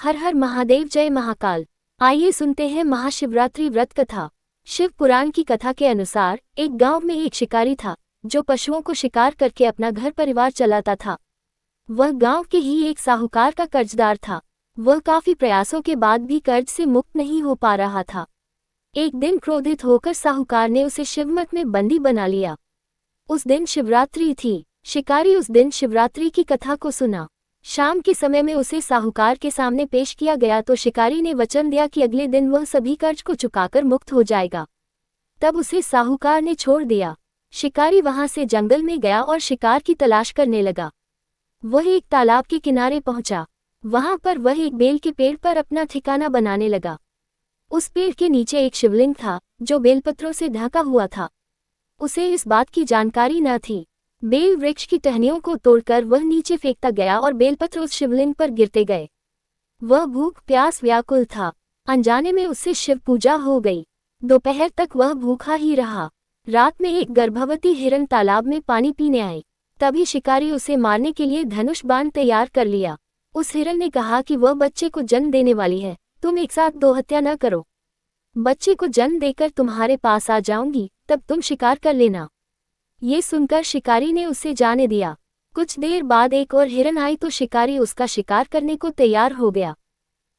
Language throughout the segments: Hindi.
हर हर महादेव, जय महाकाल। आइए सुनते हैं महाशिवरात्रि व्रत कथा। शिव पुराण की कथा के अनुसार एक गांव में एक शिकारी था जो पशुओं को शिकार करके अपना घर परिवार चलाता था। वह गांव के ही एक साहूकार का कर्जदार था। वह काफी प्रयासों के बाद भी कर्ज से मुक्त नहीं हो पा रहा था। एक दिन क्रोधित होकर साहूकार ने उसे शिवमठ में बंदी बना लिया। उस दिन शिवरात्रि थी। शिकारी उस दिन शिवरात्रि की कथा को सुना। शाम के समय में उसे साहूकार के सामने पेश किया गया तो शिकारी ने वचन दिया कि अगले दिन वह सभी कर्ज को चुकाकर मुक्त हो जाएगा। तब उसे साहूकार ने छोड़ दिया। शिकारी वहां से जंगल में गया और शिकार की तलाश करने लगा। वह एक तालाब के किनारे पहुंचा। वहां पर वह एक बेल के पेड़ पर अपना ठिकाना बनाने लगा। उस पेड़ के नीचे एक शिवलिंग था जो बेलपत्रों से ढका हुआ था। उसे इस बात की जानकारी न थी। बेल वृक्ष की टहनियों को तोड़कर वह नीचे फेंकता गया और बेलपत्र उस शिवलिंग पर गिरते गए। वह भूख प्यास व्याकुल था। अनजाने में उससे शिव पूजा हो गई। दोपहर तक वह भूखा ही रहा। रात में एक गर्भवती हिरण तालाब में पानी पीने आई। तभी शिकारी उसे मारने के लिए धनुष बाण तैयार कर लिया। उस हिरण ने कहा कि वह बच्चे को जन्म देने वाली है, तुम एक साथ दो हत्या न करो। बच्चे को जन्म देकर तुम्हारे पास आ जाऊंगी, तब तुम शिकार कर लेना। ये सुनकर शिकारी ने उसे जाने दिया। कुछ देर बाद एक और हिरण आई तो शिकारी उसका शिकार करने को तैयार हो गया।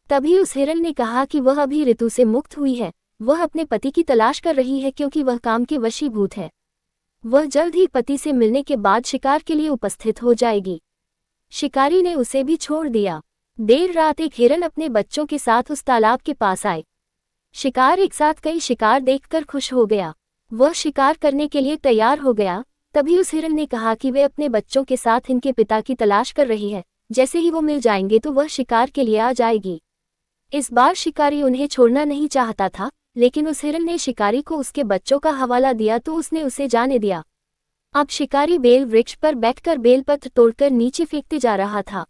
तभी उस हिरण ने कहा कि वह अभी ऋतु से मुक्त हुई है, वह अपने पति की तलाश कर रही है क्योंकि वह काम के वशीभूत है। वह जल्द ही पति से मिलने के बाद शिकार के लिए उपस्थित हो जाएगी। शिकारी ने उसे भी छोड़ दिया। देर रात एक हिरण अपने बच्चों के साथ उस तालाब के पास आए। शिकार एक साथ कई शिकार देखकर खुश हो गया। वह शिकार करने के लिए तैयार हो गया। तभी उस हिरण ने कहा कि वे अपने बच्चों के साथ इनके पिता की तलाश कर रही है, जैसे ही वो मिल जाएंगे तो वह शिकार के लिए आ जाएगी। इस बार शिकारी उन्हें छोड़ना नहीं चाहता था, लेकिन उस हिरण ने शिकारी को उसके बच्चों का हवाला दिया तो उसने उसे जाने दिया। अब शिकारी बेल वृक्ष पर बैठकर बेलपत्र तोड़कर नीचे फेंकते जा रहा था।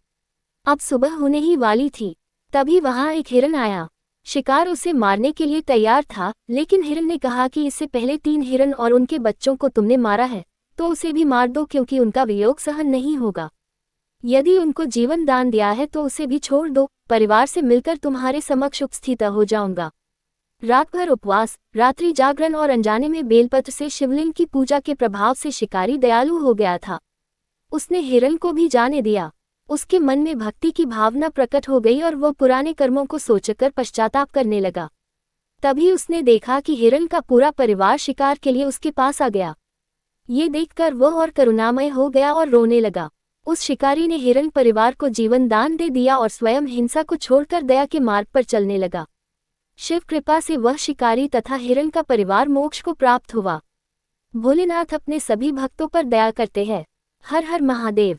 अब सुबह होने ही वाली थी। तभी वहां एक हिरण आया। शिकार उसे मारने के लिए तैयार था, लेकिन हिरण ने कहा कि इससे पहले 3 हिरण और उनके बच्चों को तुमने मारा है, तो उसे भी मार दो क्योंकि उनका वियोग सहन नहीं होगा। यदि उनको जीवन दान दिया है तो उसे भी छोड़ दो, परिवार से मिलकर तुम्हारे समक्ष उपस्थित हो जाऊंगा। रात भर उपवास, रात्रि जागरण और अनजाने में बेलपत्र से शिवलिंग की पूजा के प्रभाव से शिकारी दयालु हो गया था। उसने हिरण को भी जाने दिया। उसके मन में भक्ति की भावना प्रकट हो गई और वह पुराने कर्मों को सोचकर पश्चाताप करने लगा। तभी उसने देखा कि हिरण का पूरा परिवार शिकार के लिए उसके पास आ गया। ये देखकर वह और करुणामय हो गया और रोने लगा। उस शिकारी ने हिरण परिवार को जीवन दान दे दिया और स्वयं हिंसा को छोड़कर दया के मार्ग पर चलने लगा। शिव कृपा से वह शिकारी तथा हिरण का परिवार मोक्ष को प्राप्त हुआ। भोलेनाथ अपने सभी भक्तों पर दया करते हैं। हर हर महादेव।